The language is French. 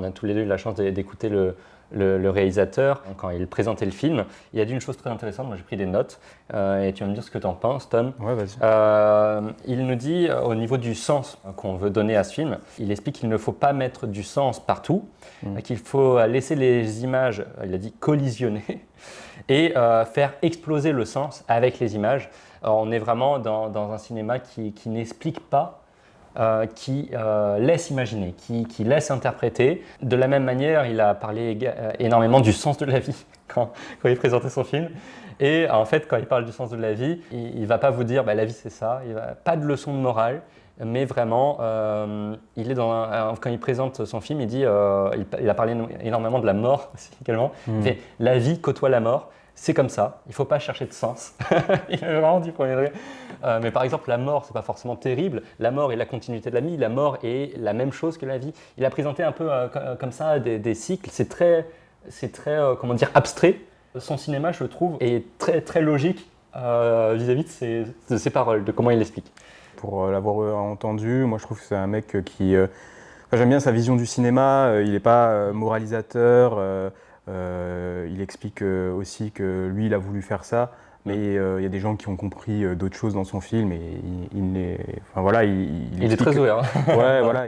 a tous les deux eu la chance d'écouter le réalisateur quand il présentait le film. Il a dit une chose très intéressante, moi j'ai pris des notes, et tu vas me dire ce que tu en penses, Tom. Ouais, vas-y. Il nous dit, au niveau du sens qu'on veut donner à ce film, il explique qu'il ne faut pas mettre du sens partout, qu'il faut laisser les images, il a dit collisionner, et faire exploser le sens avec les images. Alors, on est vraiment dans un cinéma qui n'explique pas, qui laisse imaginer, qui laisse interpréter. De la même manière, il a parlé énormément du sens de la vie quand il présentait son film. Et en fait, quand il parle du sens de la vie, il ne va pas vous dire la vie c'est ça, pas de leçon de morale, mais vraiment, il est quand il présente son film, il dit, il a parlé énormément de la mort aussi également. Il fait, la vie côtoie la mort. C'est comme ça, il ne faut pas chercher de sens. Il a vraiment dit premier degré. Mais par exemple, la mort, ce n'est pas forcément terrible. La mort est la continuité de la vie. La mort est la même chose que la vie. Il a présenté un peu comme ça des cycles. C'est très comment dire, abstrait. Son cinéma, je trouve, est très, très logique vis-à-vis de ses paroles, de comment il l'explique. Pour l'avoir entendu, moi je trouve que c'est un mec qui... j'aime bien sa vision du cinéma. Il n'est pas moralisateur. Il explique aussi que lui, il a voulu faire ça, mais il y a des gens qui ont compris d'autres choses dans son film et il est très ouvert. Ouais, voilà.